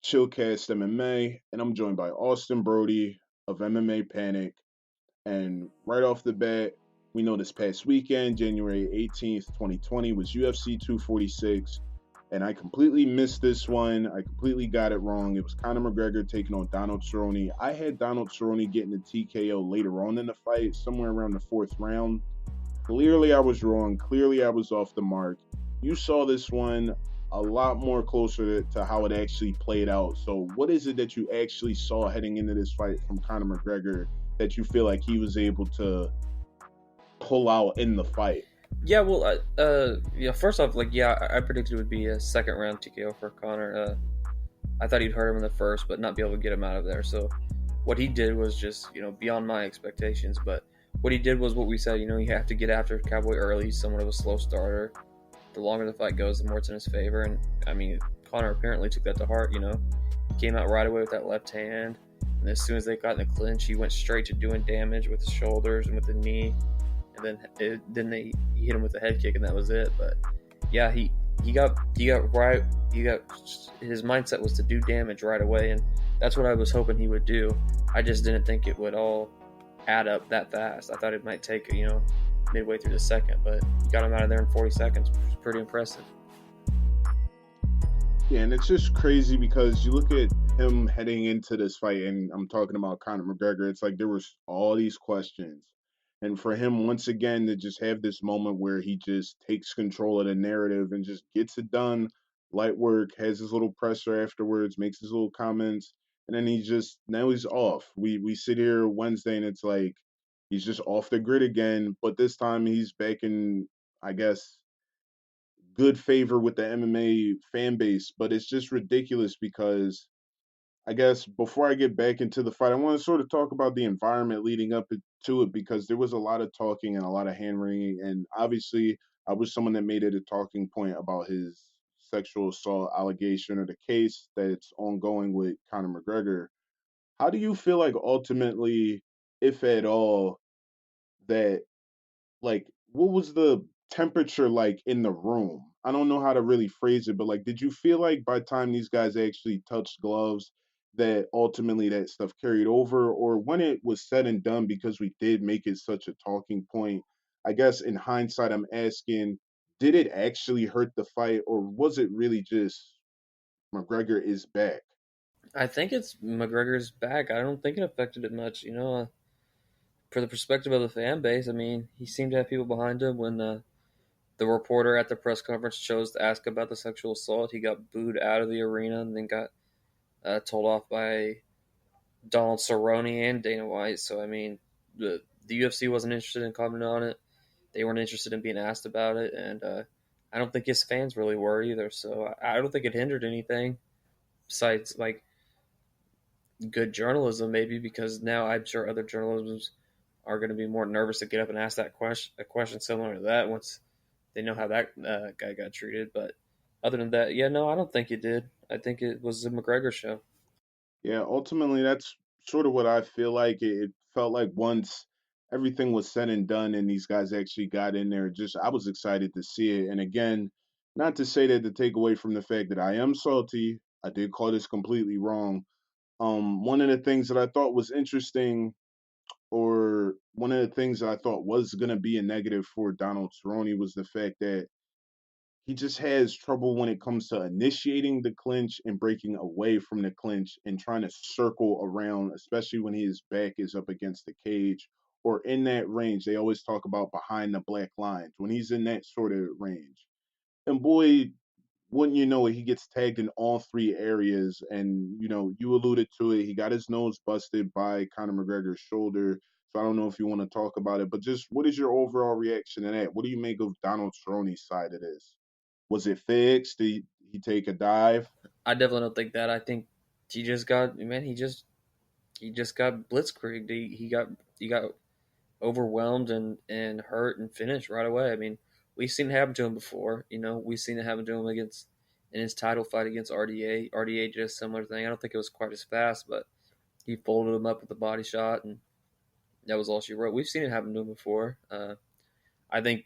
Chillcast MMA, and I'm joined by Austin Brody of MMA Panic. And right off the bat, we know this past weekend, January 18th, 2020, was UFC 246. And I completely missed this one. I completely got it wrong. It was Conor McGregor taking on Donald Cerrone. I had Donald Cerrone getting the TKO later on in the fight, somewhere around the fourth round. Clearly, I was wrong. Clearly, I was off the mark. You saw this one a lot more closer to how it actually played out. So, what is it that you actually saw heading into this fight from Conor McGregor that you feel like he was able to pull out in the fight? Yeah, well, first off, I predicted it would be a second round TKO for Connor. I thought he'd hurt him in the first, but not be able to get him out of there. So, what he did was just, beyond my expectations. But what he did was what we said, you have to get after Cowboy early. He's somewhat of a slow starter. The longer the fight goes, the more it's in his favor. And, I mean, Connor apparently took that to heart, He came out right away with that left hand. And as soon as they got in the clinch, he went straight to doing damage with the shoulders and with the knee. And then he hit him with a head kick, and that was it. But yeah, he got right. His mindset was to do damage right away, and that's what I was hoping he would do. I just didn't think it would all add up that fast. I thought it might take midway through the second, but he got him out of there in 40 seconds, which was pretty impressive. Yeah, and it's just crazy because you look at him heading into this fight, and I'm talking about Conor McGregor. It's like there was all these questions. And for him, once again, to just have this moment where he just takes control of the narrative and just gets it done, light work, has his little presser afterwards, makes his little comments, and then now he's off. We sit here Wednesday and it's like he's just off the grid again, but this time he's back in, I guess, good favor with the MMA fan base. But it's just ridiculous because I guess before I get back into the fight, I want to sort of talk about the environment leading up to it because there was a lot of talking and a lot of hand wringing. And obviously, I was someone that made it a talking point about his sexual assault allegation or the case that's ongoing with Conor McGregor. How do you feel like ultimately, if at all, that what was the temperature like in the room? I don't know how to really phrase it, but like, did you feel like by the time these guys actually touched gloves, that ultimately that stuff carried over, or when it was said and done, because we did make it such a talking point? I guess in hindsight, I'm asking, did it actually hurt the fight, or was it really just McGregor is back? I think it's McGregor's back. I don't think it affected it much. For the perspective of the fan base, I mean, he seemed to have people behind him when the reporter at the press conference chose to ask about the sexual assault. He got booed out of the arena and then got told off by Donald Cerrone and Dana White. So, I mean, the UFC wasn't interested in commenting on it. They weren't interested in being asked about it. And I don't think his fans really were either. So I don't think it hindered anything besides, like, good journalism, maybe, because now I'm sure other journalisms are going to be more nervous to get up and ask a question similar to that once they know how that guy got treated. But other than that, yeah, no, I don't think it did. I think it was the McGregor show. Yeah, ultimately, that's sort of what I feel like. It felt like once everything was said and done and these guys actually got in there, just I was excited to see it. And again, not to say that to take away from the fact that I am salty, I did call this completely wrong. One of the things that I thought was interesting, or one of the things that I thought was going to be a negative for Donald Cerrone, was the fact that he just has trouble when it comes to initiating the clinch and breaking away from the clinch and trying to circle around, especially when his back is up against the cage or in that range. They always talk about behind the black lines when he's in that sort of range. And boy, wouldn't you know it, he gets tagged in all three areas. And, you alluded to it. He got his nose busted by Conor McGregor's shoulder. So I don't know if you want to talk about it, but just what is your overall reaction to that? What do you make of Donald Cerrone's side of this? Was it fixed? Did he take a dive? I definitely don't think that. I think he just got man. He just got blitzkrieged. He got overwhelmed and hurt and finished right away. I mean, we've seen it happen to him before. We've seen it happen to him against in his title fight against RDA. RDA did a similar thing. I don't think it was quite as fast, but he folded him up with a body shot, and that was all she wrote. We've seen it happen to him before. I think,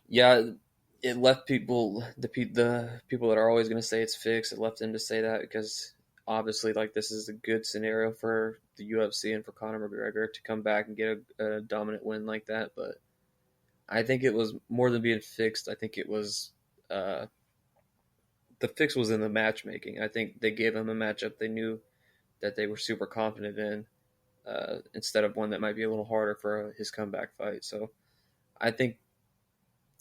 yeah, it left the people that are always going to say it's fixed. It left them to say that because obviously, like, this is a good scenario for the UFC and for Conor McGregor to come back and get a dominant win like that. But I think it was more than being fixed. I think it was uh, the fix was in the matchmaking. I think they gave him a matchup they knew that they were super confident in, instead of one that might be a little harder for his comeback fight. So I think,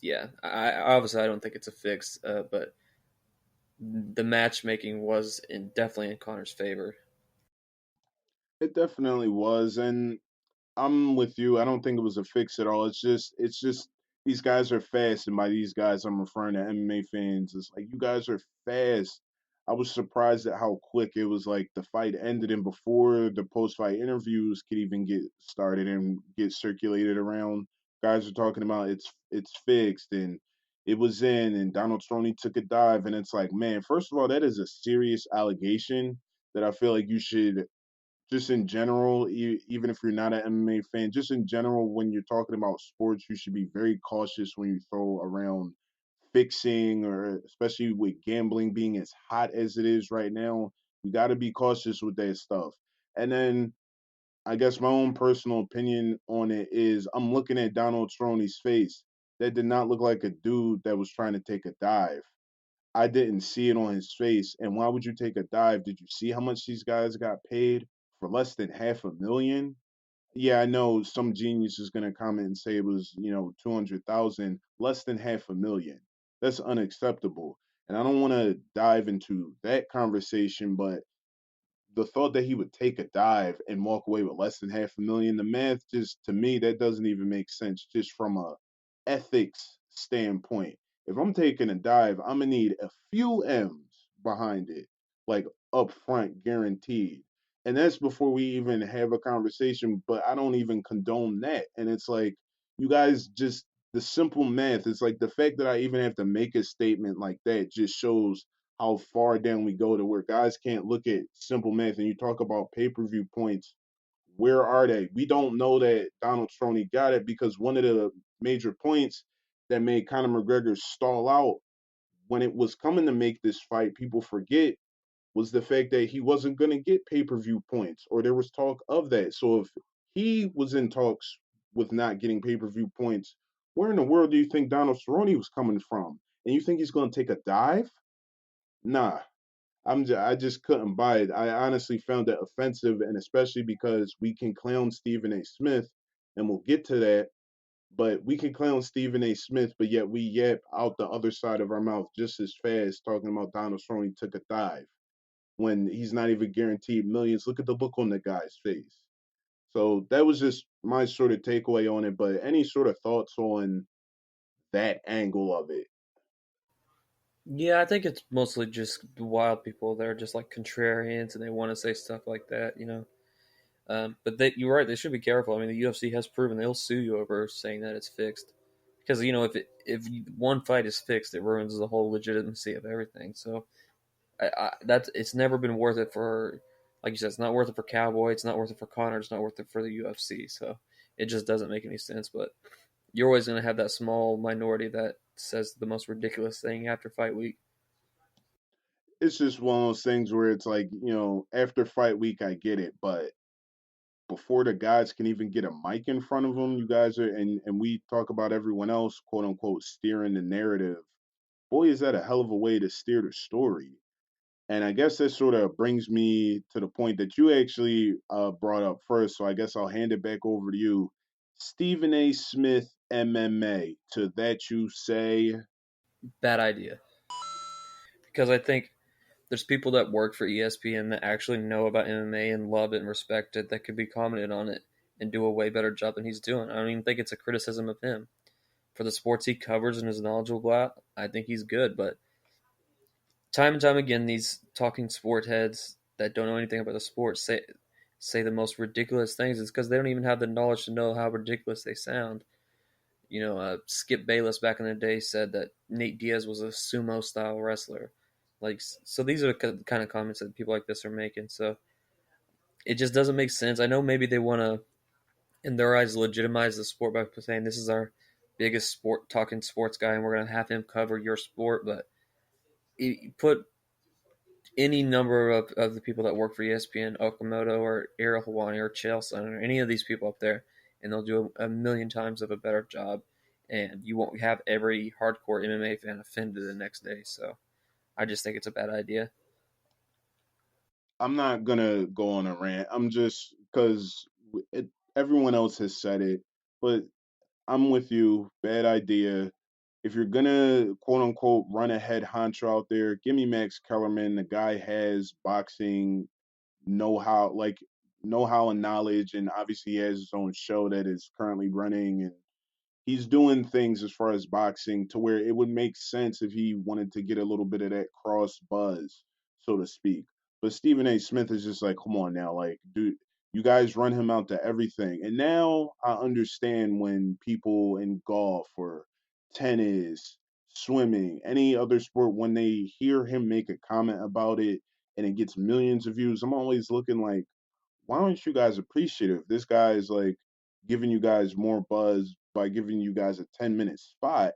yeah, I don't think it's a fix, but the matchmaking was definitely in Connor's favor. It definitely was, and I'm with you. I don't think it was a fix at all. It's just these guys are fast, and by these guys, I'm referring to MMA fans. It's like you guys are fast. I was surprised at how quick it was. Like the fight ended, and before the post-fight interviews could even get started and get circulated around, guys are talking about it's fixed and it was in, and Donald Cerrone took a dive, and it's like, man, first of all, that is a serious allegation that I feel like you should just in general, even if you're not an MMA fan, just in general, when you're talking about sports, you should be very cautious when you throw around fixing or especially with gambling being as hot as it is right now. You got to be cautious with that stuff. And then I guess my own personal opinion on it is I'm looking at Donald Cerrone's face. That did not look like a dude that was trying to take a dive. I didn't see it on his face. And why would you take a dive? Did you see how much these guys got paid for less than 500,000? Yeah, I know some genius is gonna comment and say it was, 200,000, less than 500,000. That's unacceptable. And I don't want to dive into that conversation, but the thought that he would take a dive and walk away with less than 500,000, the math just to me that doesn't even make sense just from a ethics standpoint. If I'm taking a dive, I'm gonna need a few M's behind it, like upfront guaranteed. And that's before we even have a conversation, but I don't even condone that. And it's like you guys just the simple math, it's like the fact that I even have to make a statement like that just shows how far down we go to where guys can't look at simple math. And you talk about pay per view points. Where are they? We don't know that Donald Cerrone got it because one of the major points that made Conor McGregor stall out when it was coming to make this fight, people forget, was the fact that he wasn't going to get pay per view points, or there was talk of that. So if he was in talks with not getting pay per view points, where in the world do you think Donald Cerrone was coming from? And you think he's going to take a dive? Nah, I just couldn't buy it. I honestly found it offensive, and especially because we can clown Stephen A. Smith, and we'll get to that. But we can clown Stephen A. Smith, but yet we yap out the other side of our mouth just as fast talking about Donald Cerrone took a dive when he's not even guaranteed millions. Look at the look on the guy's face. So that was just my sort of takeaway on it. But any sort of thoughts on that angle of it? Yeah, I think it's mostly just wild people that are just like contrarians and they want to say stuff like that, you know. But you're right; they should be careful. I mean, the UFC has proven they'll sue you over saying that it's fixed, because you know if one fight is fixed, it ruins the whole legitimacy of everything. So that's it's never been worth it for, like you said, it's not worth it for Cowboy, it's not worth it for Connor, it's not worth it for the UFC. So it just doesn't make any sense. But you're always going to have that small minority that says the most ridiculous thing after fight week. It's just one of those things where it's like, after fight week, I get it, but before the guys can even get a mic in front of them, you guys are, and we talk about everyone else, quote unquote, steering the narrative. Boy, is that a hell of a way to steer the story. And I guess that sort of brings me to the point that you actually brought up first. So I guess I'll hand it back over to you. Stephen A. Smith, MMA. To that you say, Bad idea, because I think there's people that work for ESPN that actually know about MMA and love it and respect it that could be commented on it and do a way better job than he's doing. I don't even think it's a criticism of him. For the sports he covers and is knowledgeable about, I think he's good. But time and time again, these talking sport heads that don't know anything about the sport say the most ridiculous things. It's because they don't even have the knowledge to know how ridiculous they sound. You know, Skip Bayless back in the day said that Nate Diaz was a sumo style wrestler. Like, so these are the kind of comments that people like this are making. So it just doesn't make sense. I know maybe they want to, in their eyes, legitimize the sport by saying this is our biggest sport talking sports guy, and we're gonna have him cover your sport. But you put any number of the people that work for ESPN, Okamoto or Ariel Hawani or Chael Sonnen or any of these people up there, and they'll do a million times of a better job. And you won't have every hardcore MMA fan offended the next day. So I just think it's a bad idea. I'm not gonna go on a rant. I'm just because everyone else has said it, but I'm with you. Bad idea. If you're gonna quote unquote run a head honcho out there, give me Max Kellerman. The guy has boxing know-how, like know-how and knowledge, and obviously he has his own show that is currently running, and he's doing things as far as boxing to where it would make sense if he wanted to get a little bit of that cross buzz, so to speak. But Stephen A. Smith is just like, come on now, like, dude, you guys run him out to everything. And now I understand when people in golf or tennis, swimming, any other sport, when they hear him make a comment about it and it gets millions of views, I'm always looking like, why aren't you guys appreciative? This guy is like giving you guys more buzz by giving you guys a 10-minute spot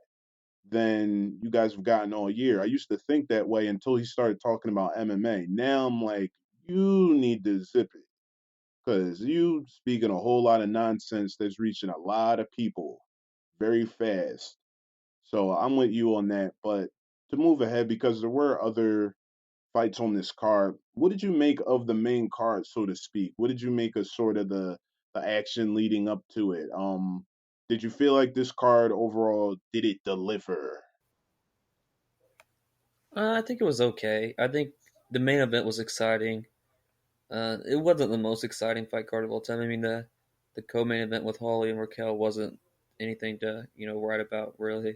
than you guys have gotten all year. I used to think that way until he started talking about MMA. Now I'm like, you need to zip it because you speaking a whole lot of nonsense that's reaching a lot of people very fast. So I'm with you on that. But to move ahead, because there were other fights on this card. What did you make of the main card, so to speak? What did you make of sort of the action leading up to it? Did you feel like this card overall did it deliver? I think it was okay. I think the main event was exciting. It wasn't the most exciting fight card of all time. I mean, the co-main event with Holly and Raquel wasn't anything to write about really.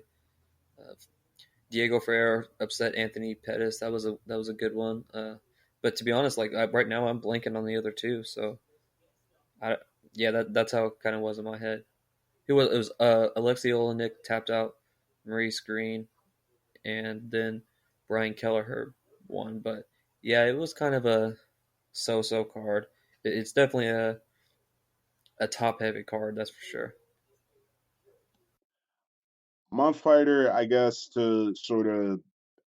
Uh, Diego Ferrer upset Anthony Pettis. That was a good one. But to be honest, like right now, I'm blanking on the other two. So I yeah, that's how it kind of was in my head. It was Alexei Olenek tapped out Maurice Green, and then Brian Kelleher won. But yeah, it was kind of a so-so card. It's definitely a top-heavy card, that's for sure. My fighter, I guess, to sort of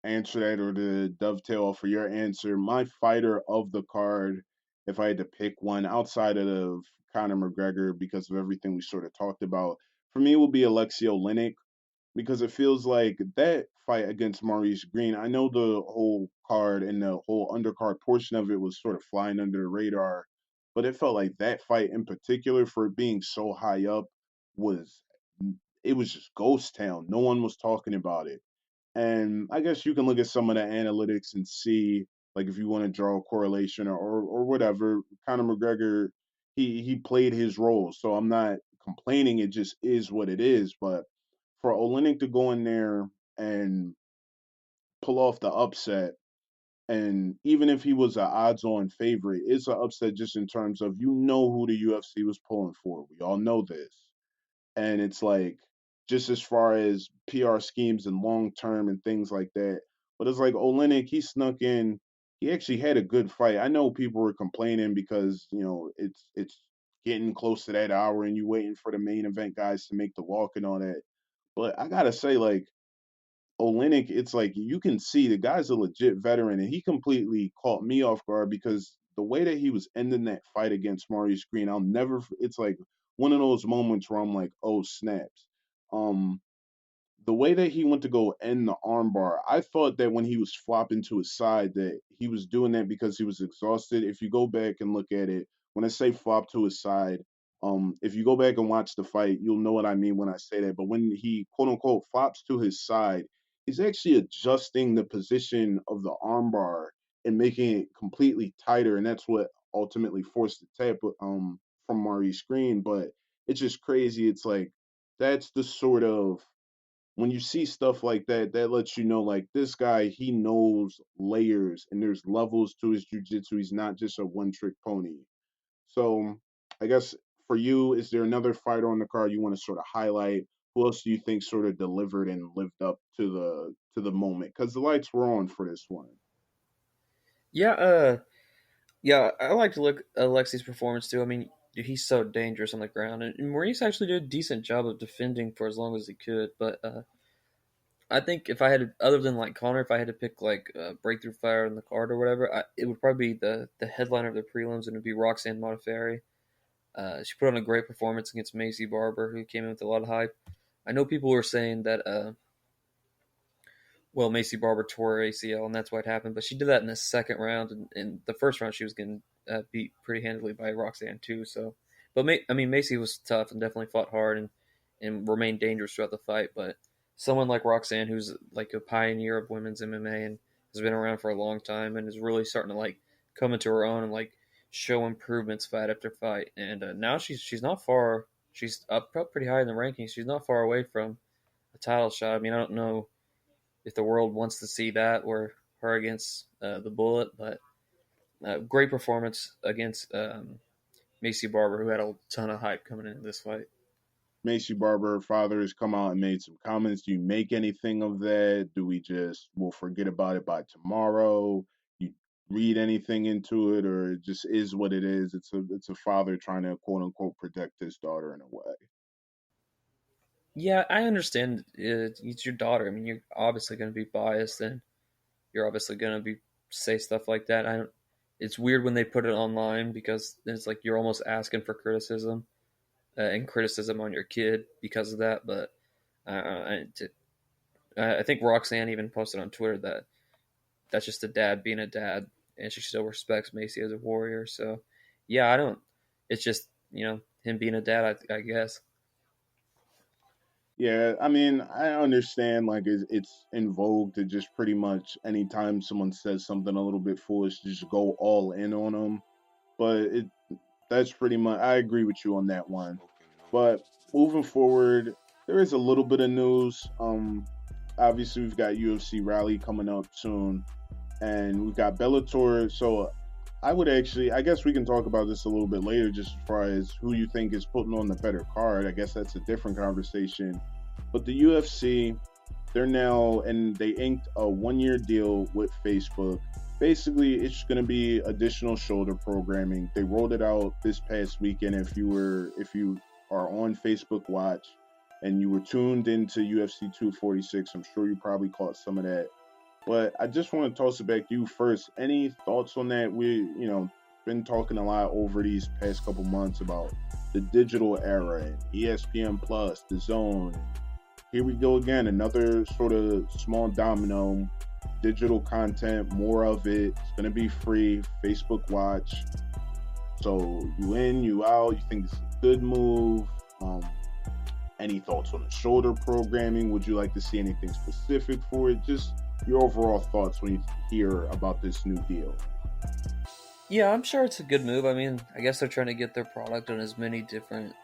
answer that or to dovetail for your answer, my fighter of the card, if I had to pick one outside of Conor McGregor because of everything we sort of talked about, for me will be Alexei Oleinik because it feels like that fight against Maurice Green. I know the whole card and the whole undercard portion of it was sort of flying under the radar, but it felt like that fight in particular, for it being so high up, was it was just ghost town. No one was talking about it. And I guess you can look at some of the analytics and see, like, if you want to draw a correlation or whatever. Conor McGregor, he played his role, so I'm not complaining. It just is what it is. But for Olenek to go in there and pull off the upset, and even if he was an odds-on favorite, it's an upset just in terms of who the UFC was pulling for. We all know this, and it's like just as far as PR schemes and long term and things like that. But it's like Olenek, he snuck in. He actually had a good fight. I know people were complaining because it's getting close to that hour and you waiting for the main event guys to make the walk and all that. But I gotta say, like, Olenek, it's like you can see the guy's a legit veteran, and he completely caught me off guard because the way that he was ending that fight against Maurice Green, I'll never. It's like one of those moments where I'm like, oh snaps. Um, the way that he went to go end the armbar, I thought that when he was flopping to his side, that he was doing that because he was exhausted. If you go back and look at it, when I say flop to his side, if you go back and watch the fight, you'll know what I mean when I say that. But when he quote unquote flops to his side, he's actually adjusting the position of the armbar and making it completely tighter, and that's what ultimately forced the tap from Maurice Green. But it's just crazy. It's like that's the sort of when you see stuff like that, that lets you know like this guy, he knows layers and there's levels to his jujitsu. He's not just a one trick pony. So I guess for you, is there another fighter on the card you want to sort of highlight? Who else do you think sort of delivered and lived up to the moment? Because the lights were on for this one. Yeah, yeah, I like to look at Alexi's performance too. I mean, dude, he's so dangerous on the ground, and Maurice actually did a decent job of defending for as long as he could. But I think if I had to, other than like Connor, if I had to pick like breakthrough fire in the card or whatever, it would probably be the headliner of the prelims, and it'd be Roxanne Modafferi. She put on a great performance against Macy Barber, who came in with a lot of hype. I know people were saying that well, Macy Barber tore her ACL, and that's what happened. But she did that in the second round, and in the first round, she was getting beat pretty handily by Roxanne too. So, but I mean, Macy was tough and definitely fought hard and remained dangerous throughout the fight. But someone like Roxanne, who's like a pioneer of women's MMA and has been around for a long time and is really starting to like come into her own and like show improvements fight after fight. And now she's not far. She's up pretty high in the rankings. She's not far away from a title shot. I mean, I don't know if the world wants to see that or her against the Bullet. But great performance against Macy Barber, who had a ton of hype coming into this fight. Macy Barber, her father, has come out and made some comments. Do you make anything of that? Do we just we'll forget about it by tomorrow? You read anything into it, or it just is what it is? It's a father trying to quote unquote protect his daughter in a way. Yeah, I understand it's your daughter. I mean, you're obviously going to be biased, and you're obviously going to be say stuff like that. I don't. It's weird when they put it online because it's like you're almost asking for criticism and criticism on your kid because of that. But I think Roxanne even posted on Twitter that that's just a dad being a dad, and she still respects Macy as a warrior. So, yeah, I don't. It's just him being a dad, I guess. Yeah, I mean, I understand like it's in vogue to just pretty much anytime someone says something a little bit foolish, just go all in on them. But that's pretty much I agree with you on that one. But moving forward, there is a little bit of news. Obviously we've got UFC Rally coming up soon, and we've got Bellator. So I would actually, I guess we can talk about this a little bit later, just as far as who you think is putting on the better card. I guess that's a different conversation. But the UFC, they're now, and they inked a 1 year deal with Facebook. Basically, it's going to be additional shoulder programming. They rolled it out this past weekend. If you are on Facebook Watch and you were tuned into UFC 246, I'm sure you probably caught some of that. But I just want to toss it back to you first. Any thoughts on that? Been talking a lot over these past couple months about the digital era and ESPN Plus, the Zone. Here we go again, another sort of small domino. Digital content, more of it. It's gonna be free. Facebook Watch. So you in, you out. You think it's a good move? Any thoughts on the shoulder programming? Would you like to see anything specific for it? Just your overall thoughts when you hear about this new deal. Yeah, I'm sure it's a good move. I mean, I guess they're trying to get their product on as many different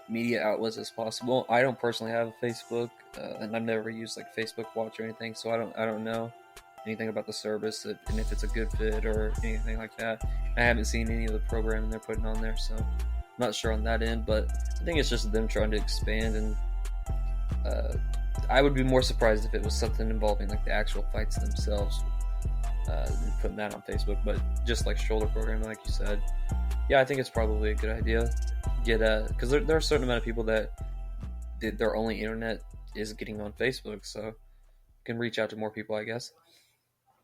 media outlets as possible. I don't personally have a Facebook, and I've never used like Facebook Watch or anything, so I don't know anything about the service and if it's a good fit or anything like that. I haven't seen any of the programming they're putting on there, so I'm not sure on that end. But I think it's just them trying to expand, and I would be more surprised if it was something involving like the actual fights themselves. Putting that on Facebook, but just like shoulder programming, like you said, yeah, I think it's probably a good idea. Get because there are a certain amount of people that their only internet is getting on Facebook, so you can reach out to more people, I guess.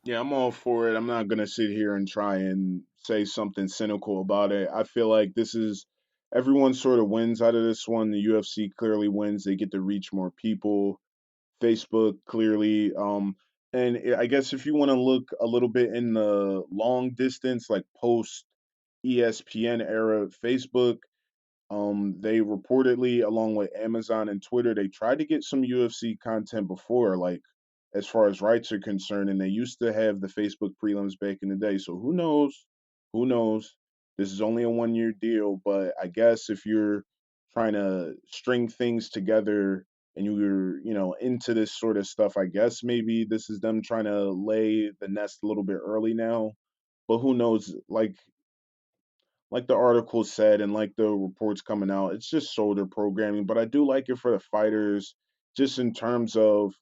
Yeah, I'm all for it. I'm not gonna sit here and try and say something cynical about it. I feel like this is everyone sort of wins out of this one. The UFC clearly wins. They get to reach more people. Facebook clearly. And I guess if you want to look a little bit in the long distance, like post ESPN era, Facebook, they reportedly, along with Amazon and Twitter, they tried to get some UFC content before, like as far as rights are concerned, and they used to have the Facebook prelims back in the day. So who knows? Who knows? This is only a 1 year deal, but I guess if you're trying to string things together and you're, into this sort of stuff, I guess maybe this is them trying to lay the nest a little bit early now. But who knows? Like the article said and like the reports coming out, it's just shoulder programming. But I do like it for the fighters, just in terms of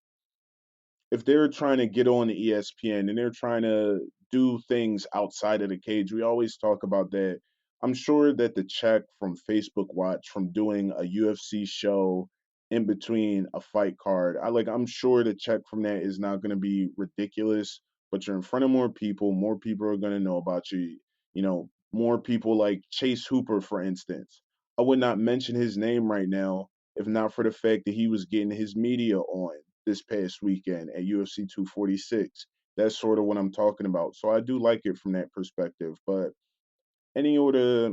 if they're trying to get on the ESPN and they're trying to do things outside of the cage. We always talk about that. I'm sure that the check from Facebook Watch from doing a UFC show in between a fight card, I'm sure the check from that is not going to be ridiculous, but you're in front of more people are going to know about you, more people like Chase Hooper for instance. I would not mention his name right now if not for the fact that he was getting his media on this past weekend at UFC 246. That's sort of what I'm talking about. So I do like it from that perspective, any order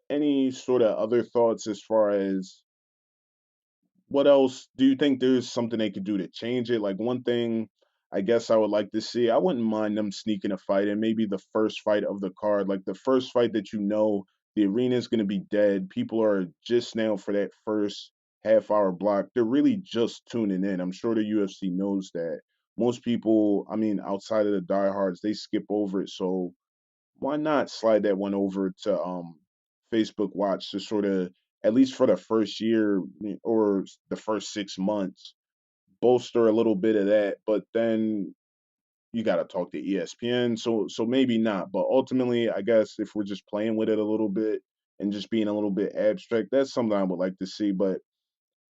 any sort of other thoughts as far as what else do you think there's something they could do to change it? Like one thing I guess I would like to see, I wouldn't mind them sneaking a fight and maybe the first fight of the card, like the first fight that the arena is going to be dead. People are just now for that first half hour block. They're really just tuning in. I'm sure the UFC knows that. Most people, I mean, outside of the diehards, they skip over it. So why not slide that one over to Facebook Watch to sort of at least for the first year or the first 6 months bolster a little bit of that, but then you got to talk to ESPN. So maybe not, but ultimately, I guess if we're just playing with it a little bit and just being a little bit abstract, that's something I would like to see. But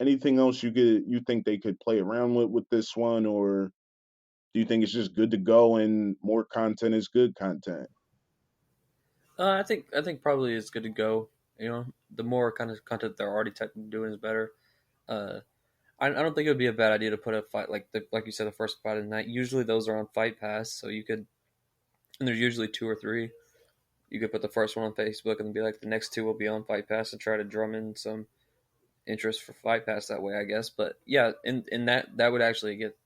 anything else you think they could play around with this one, or do you think it's just good to go and more content is good content? I think probably it's good to go. You know, the more kind of content they're already technically doing is better. Uh, I don't think it would be a bad idea to put a fight like you said, the first fight of the night. Usually those are on Fight Pass, so you could, and there's usually two or three. You could put the first one on Facebook and be like, the next two will be on Fight Pass and try to drum in some interest for Fight Pass that way, I guess. But yeah, in that would actually get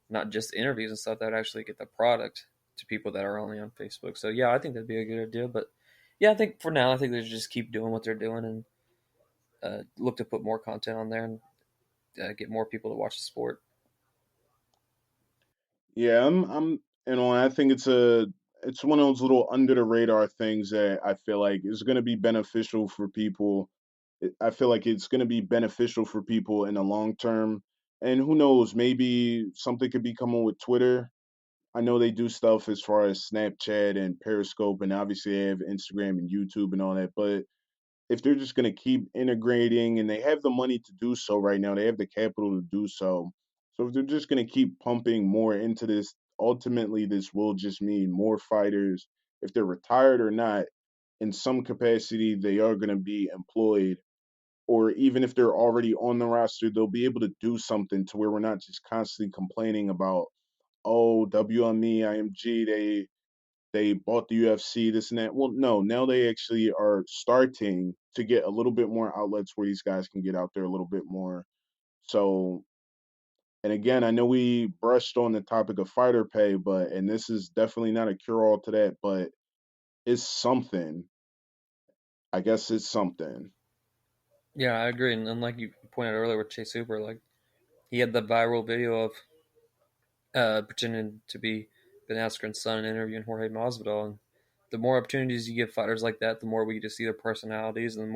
not just interviews and stuff. That would actually get the product to people that are only on Facebook. So yeah, I think that'd be a good idea. But yeah, I think for now, I think they should just keep doing what they're doing and look to put more content on there and get more people to watch the sport. Yeah, I think it's one of those little under the radar things that I feel like is going to be beneficial for people. I feel like it's going to be beneficial for people in the long term. And who knows, maybe something could be coming with Twitter. I know they do stuff as far as Snapchat and Periscope, and obviously they have Instagram and YouTube and all that. But if they're just going to keep integrating and they have the money to do so right now, they have the capital to do so. So if they're just going to keep pumping more into this, ultimately this will just mean more fighters. If they're retired or not, in some capacity, they are going to be employed. Or even if they're already on the roster, they'll be able to do something to where we're not just constantly complaining about, oh, WME, IMG, they bought the UFC, this and that. Well, no, now they actually are starting to get a little bit more outlets where these guys can get out there a little bit more. So, and again, I know we brushed on the topic of fighter pay, and this is definitely not a cure all to that, but it's something. I guess it's something. Yeah, I agree. And like you pointed out earlier with Chase Hooper, like he had the viral video of pretending to be Ben Askren's son and interviewing Jorge Masvidal. And the more opportunities you give fighters like that, the more we get to see their personalities, and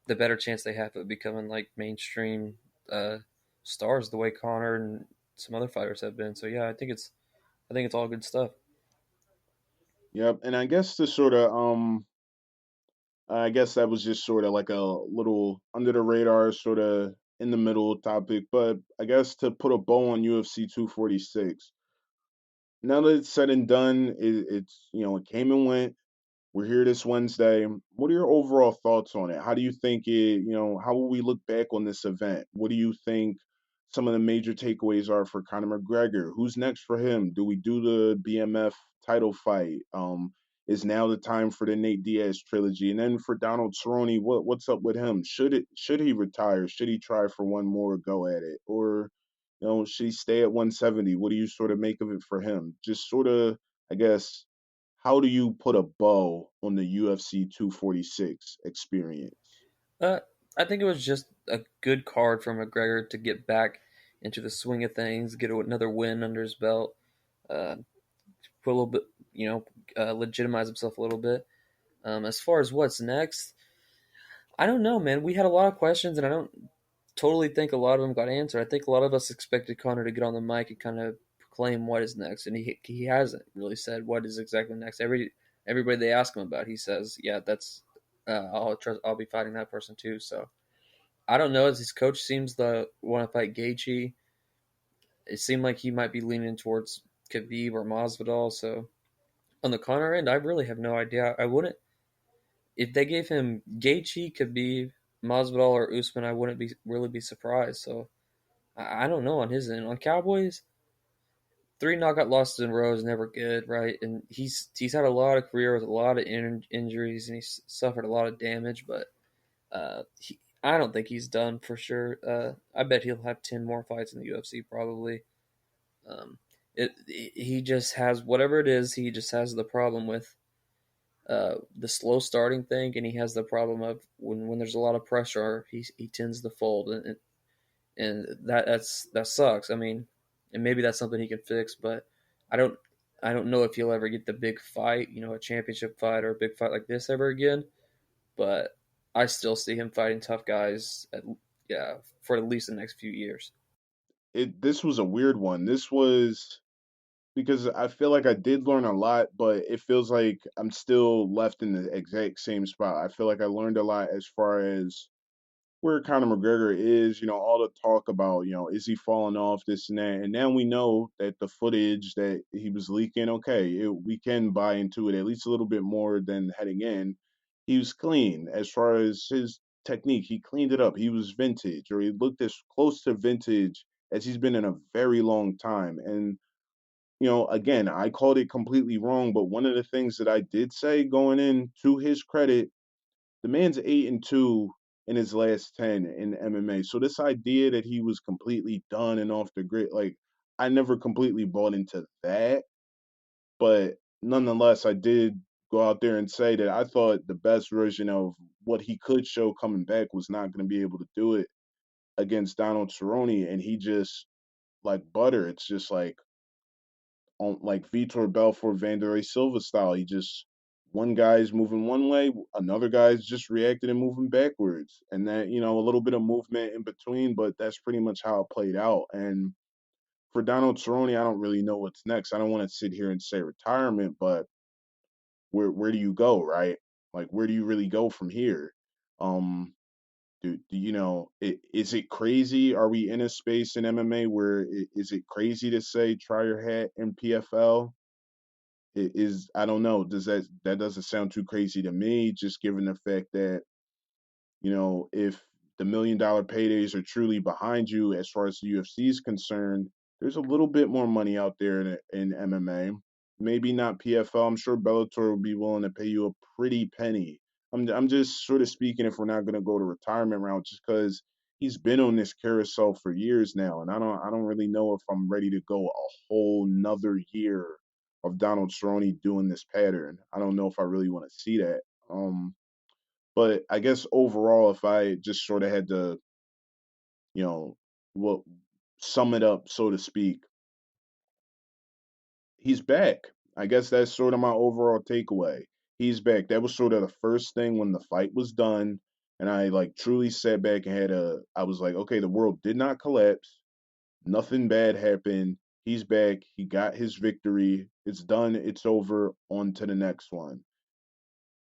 the better chance they have of becoming like mainstream uh, stars, the way Connor and some other fighters have been. So yeah, I think it's all good stuff. Yep. And I guess to sort of I guess that was just sort of like a little under the radar, sort of in the middle topic. But I guess to put a bow on UFC 246, now that it's said and done, it's it came and went. We're here this Wednesday. What are your overall thoughts on it? How do you think how will we look back on this event? What do you think some of the major takeaways are for Conor McGregor? Who's next for him? Do we do the BMF title fight? Is now the time for the Nate Diaz trilogy? And then for Donald Cerrone, what's up with him? Should he retire? Should he try for one more go at it? Or should he stay at 170? What do you sort of make of it for him? Just sort of, I guess, how do you put a bow on the UFC 246 experience? Uh, I think it was just a good card for McGregor to get back into the swing of things, get another win under his belt, uh, put a little bit, legitimize himself a little bit. As far as what's next, I don't know, man. We had a lot of questions, and I don't totally think a lot of them got answered. I think a lot of us expected Connor to get on the mic and kind of proclaim what is next, and he hasn't really said what is exactly next. everybody they ask him about, he says, "Yeah, that's I'll be fighting that person too." So I don't know. As his coach seems to want to fight Gaethje, it seemed like he might be leaning towards Khabib or Masvidal. So on the Conor end, I really have no idea. I wouldn't if they gave him Gaethje, Khabib, Masvidal, or Usman. I wouldn't be really be surprised. So I don't know on his end. On Cowboys, three knockout losses in a row is never good, right? And he's had a lot of career with a lot of injuries, and he's suffered a lot of damage. But I don't think he's done for sure. I bet he'll have 10 more fights in the UFC probably. Um, he just has whatever it is. He just has the problem with the slow starting thing, and he has the problem of when there's a lot of pressure, he tends to fold, and that sucks. I mean, and maybe that's something he can fix, but I don't I don't know if he'll ever get the big fight, a championship fight or a big fight like this ever again. But I still see him fighting tough guys, yeah, for at least the next few years. This was a weird one. This was because I feel like I did learn a lot, but it feels like I'm still left in the exact same spot. I feel like I learned a lot as far as where Conor McGregor is, all the talk about, is he falling off, this and that. And now we know that the footage that he was leaking, okay, we can buy into it at least a little bit more than heading in. He was clean as far as his technique. He cleaned it up. He was vintage, or he looked as close to vintage as he's been in a very long time. And again, I called it completely wrong, but one of the things that I did say going in to his credit, the man's 8-2 in his last 10 in MMA. So this idea that he was completely done and off the grid, like I never completely bought into that. But nonetheless, I did go out there and say that I thought the best version of what he could show coming back was not going to be able to do it against Donald Cerrone, and he just like butter. It's just like like Vitor Belfort, Vanderlei Silva style. He just one guy's moving one way, another guy's just reacting and moving backwards, and that a little bit of movement in between, but that's pretty much how it played out. And for Donald Cerrone, I don't really know what's next. I don't want to sit here and say retirement, but where do you go, right? Like where do you really go from here? Um, is it crazy? Are we in a space in MMA where is it crazy to say try your hat in PFL? It is I don't know. Does that doesn't sound too crazy to me? Just given the fact that if the $1 million paydays are truly behind you, as far as the UFC is concerned, there's a little bit more money out there in MMA. Maybe not PFL. I'm sure Bellator would be willing to pay you a pretty penny. I'm just sort of speaking if we're not going to go to retirement route, just because he's been on this carousel for years now, and I don't really know if I'm ready to go a whole nother year of Donald Cerrone doing this pattern. I don't know if I really want to see that. But I guess overall, if I just sort of had to, you know, what sum it up, so to speak, he's back. I guess that's sort of my overall takeaway. He's back. That was sort of the first thing when the fight was done, and I like truly sat back and I was like, okay, the world did not collapse. Nothing bad happened. He's back. He got his victory. It's done. It's over. On to the next one.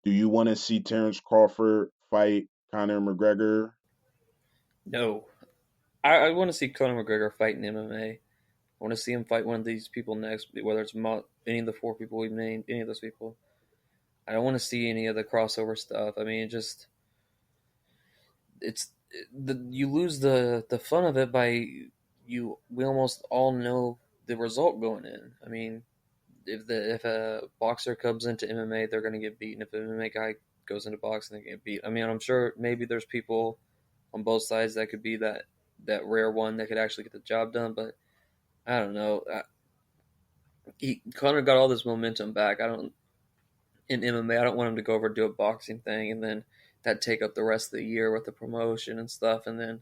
Do you want to see Terrence Crawford fight Conor McGregor? No, I want to see Conor McGregor fight in MMA. I want to see him fight one of these people next, whether it's any of the four people we named, any of those people. I don't want to see any of the crossover stuff. I mean, it's you lose the fun of it by you. We almost all know the result going in. I mean, if a boxer comes into MMA, they're going to get beaten. If an MMA guy goes into boxing, they get beat. I mean, I'm sure maybe there's people on both sides that could be that rare one that could actually get the job done, but I don't know. Connor got all this momentum back. I don't in MMA. I don't want him to go over and do a boxing thing and then that take up the rest of the year with the promotion and stuff, and then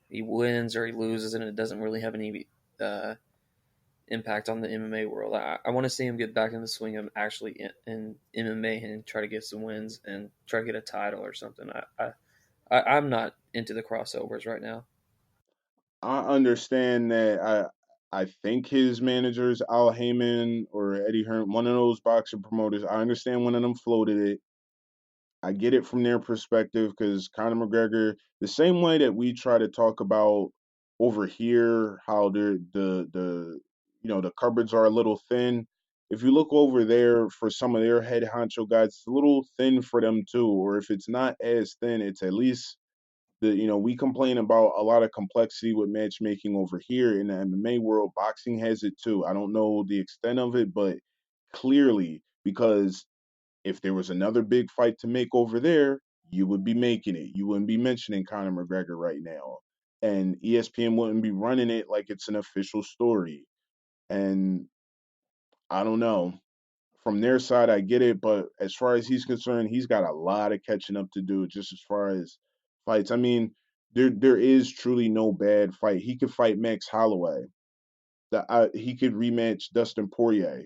he wins or he loses, and it doesn't really have any impact on the MMA world. I want to see him get back in the swing of actually in MMA and try to get some wins and try to get a title or something. I'm not into the crossovers right now. I understand that. I think his managers, Al Heyman or Eddie Hearn, one of those boxing promoters. I understand one of them floated it. I get it from their perspective because Conor McGregor, the same way that we try to talk about over here, how the the cupboards are a little thin. If you look over there for some of their head honcho guys, it's a little thin for them too. Or if it's not as thin, it's at least we complain about a lot of complexity with matchmaking over here in the MMA world. Boxing has it too. I don't know the extent of it, but clearly because if there was another big fight to make over there, you would be making it. You wouldn't be mentioning Conor McGregor right now. And ESPN wouldn't be running it like it's an official story. And I don't know. From their side, I get it, but as far as he's concerned, he's got a lot of catching up to do just as far as fights. I mean, there is truly no bad fight. He could fight Max Holloway. He could rematch Dustin Poirier.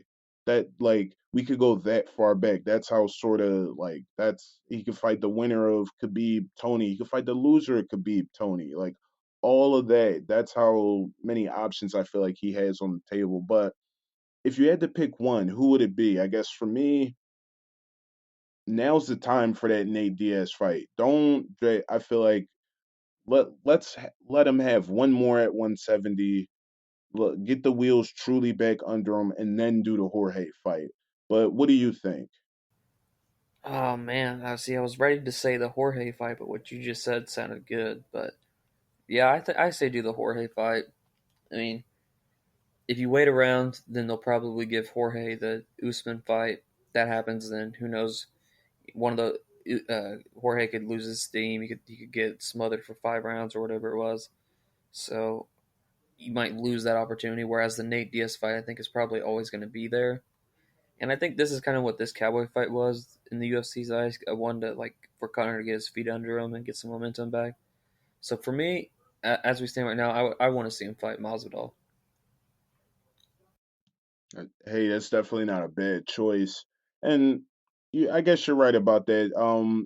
That like we could go that far back. That's how sort of like that's he could fight the winner of Khabib Tony. He could fight the loser of Khabib Tony. Like all of that. That's how many options I feel like he has on the table. But if you had to pick one, who would it be? I guess for me, now's the time for that Nate Diaz fight. Don't I feel like let him have one more at 170. Look, get the wheels truly back under him, and then do the Jorge fight. But what do you think? Oh man, I see. I was ready to say the Jorge fight, but what you just said sounded good. But yeah, I say do the Jorge fight. I mean, if you wait around, then they'll probably give Jorge the Usman fight. That happens, then who knows? One of the Jorge could lose his steam. He could get smothered for 5 rounds or whatever it was. So you might lose that opportunity. Whereas the Nate Diaz fight, I think, is probably always going to be there. And I think this is kind of what this Cowboy fight was in the UFC's eyes. I wanted to like for Conor to get his feet under him and get some momentum back. So for me, as we stand right now, I want to see him fight Masvidal. Hey, that's definitely not a bad choice. And I guess you're right about that.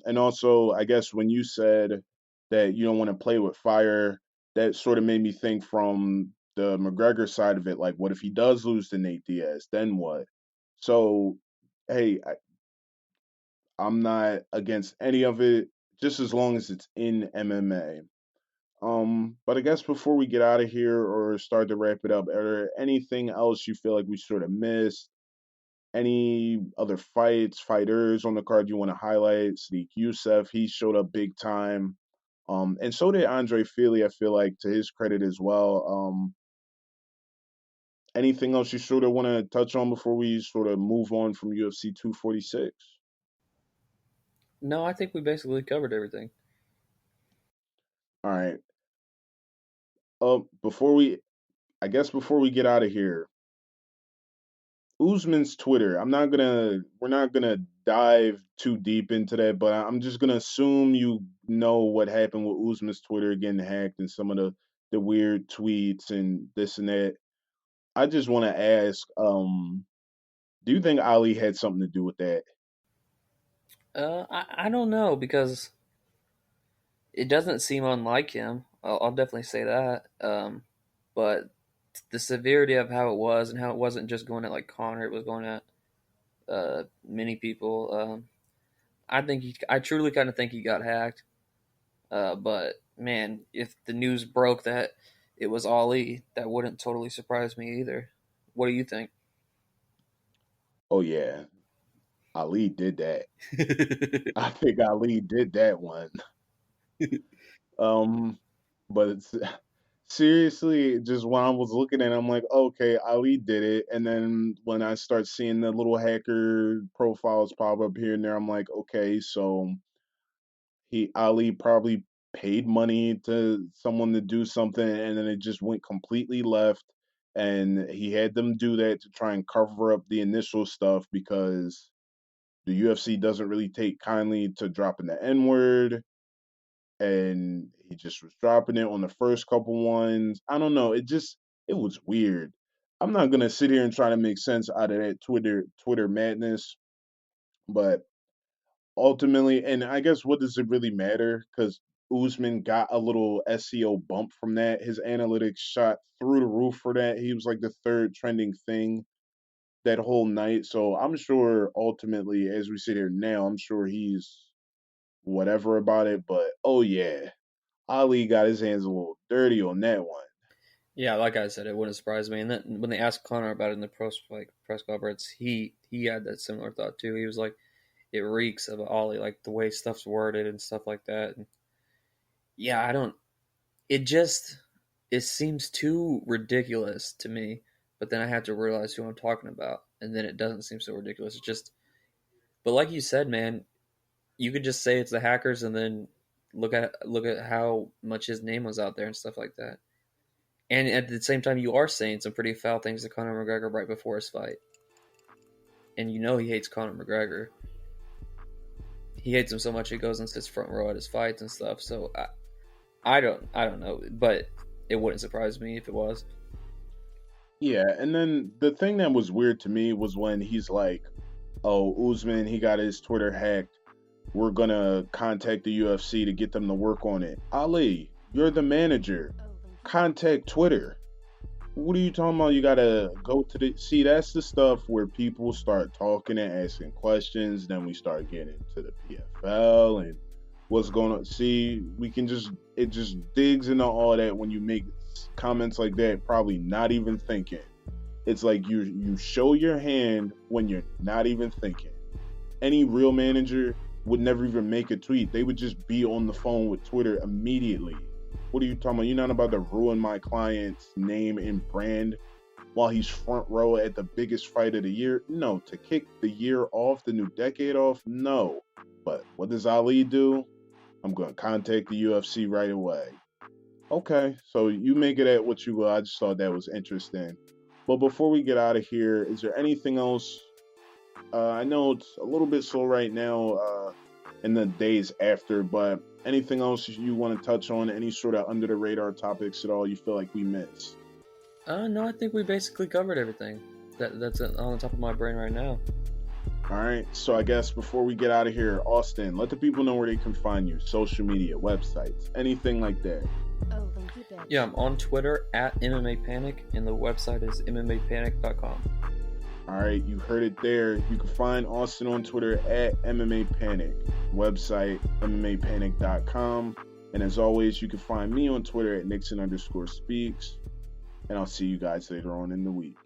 And also, I guess when you said that you don't want to play with fire, that sort of made me think from the McGregor side of it. Like, what if he does lose to Nate Diaz? Then what? So, hey, I'm not against any of it, just as long as it's in MMA. But I guess before we get out of here or start to wrap it up, are there anything else you feel like we sort of missed? Any other fighters on the card you want to highlight? Sadiq Youssef, he showed up big time. And so did Andre Fili, I feel like, to his credit as well. Anything else you sort of want to touch on before we sort of move on from UFC 246? No, I think we basically covered everything. All right. Before we, I guess before we get out of here, Usman's Twitter. We're not gonna dive too deep into that, but I'm just gonna assume you know what happened with Usman's Twitter getting hacked and some of the weird tweets and this and that. I just want to ask, do you think Ali had something to do with that? I don't know because it doesn't seem unlike him. I'll definitely say that. But the severity of how it was and how it wasn't just going at like Connor, it was going at many people. I truly kind of think he got hacked. But man, if the news broke that it was Ali, that wouldn't totally surprise me either. What do you think? Oh yeah, Ali did that. I think Ali did that one. Um, but it's seriously, just when I was looking at it, I'm like, okay, Ali did it. And then when I start seeing the little hacker profiles pop up here and there, I'm like, okay, so he Ali probably paid money to someone to do something and then it just went completely left. And he had them do that to try and cover up the initial stuff because the UFC doesn't really take kindly to dropping the N word and he just was dropping it on the first couple ones. I don't know. It was weird. I'm not gonna sit here and try to make sense out of that Twitter madness, but ultimately, and I guess what does it really matter? Because Usman got a little SEO bump from that. His analytics shot through the roof for that. He was like the third trending thing that whole night. So I'm sure ultimately, as we sit here now, I'm sure he's whatever about it. But oh yeah, Ali got his hands a little dirty on that one. Yeah, like I said, it wouldn't surprise me. And then when they asked Connor about it in the press conference, he had that similar thought too. He was like, "It reeks of Ollie, like the way stuff's worded and stuff like that." And yeah, I don't. It seems too ridiculous to me. But then I have to realize who I'm talking about, and then it doesn't seem so ridiculous. It's just, but like you said, man, you could just say it's the hackers, and then look at how much his name was out there and stuff like that. And at the same time, you are saying some pretty foul things to Conor McGregor right before his fight. And you know he hates Conor McGregor. He hates him so much he goes and sits front row at his fights and stuff. So I don't know, but it wouldn't surprise me if it was. Yeah, and then the thing that was weird to me was when he's like, "Oh, Usman, he got his Twitter hacked. We're gonna contact the UFC to get them to work on it." Ali, you're the manager. Contact Twitter. What are you talking about? You gotta go to the see. That's the stuff where people start talking and asking questions. Then we start getting into the PFL and what's going on. See, it just digs into all that when you make comments like that. Probably not even thinking. It's like you show your hand when you're not even thinking. Any real manager would never even make a tweet. They would just be on the phone with Twitter immediately. What are you talking about? You're not about to ruin my client's name and brand while he's front row at the biggest fight of the year? No. To kick the year off, the new decade off? No. But what does Ali do? I'm going to contact the UFC right away. Okay, so you make it at what you will. I just thought that was interesting. But before we get out of here, is there anything else? I know it's a little bit slow right now in the days after, but anything else you want to touch on? Any sort of under the radar topics at all you feel like we missed? No, I think we basically covered everything. That's on the top of my brain right now. All right, so I guess before we get out of here, Austin, let the people know where they can find you, social media, websites, anything like that. Yeah, I'm on Twitter at MMA Panic, and the website is MMAPanic.com. All right, you heard it there. You can find Austin on Twitter at MMA Panic, website MMAPanic.com. And as always, you can find me on Twitter at Nixon_speaks. And I'll see you guys later on in the week.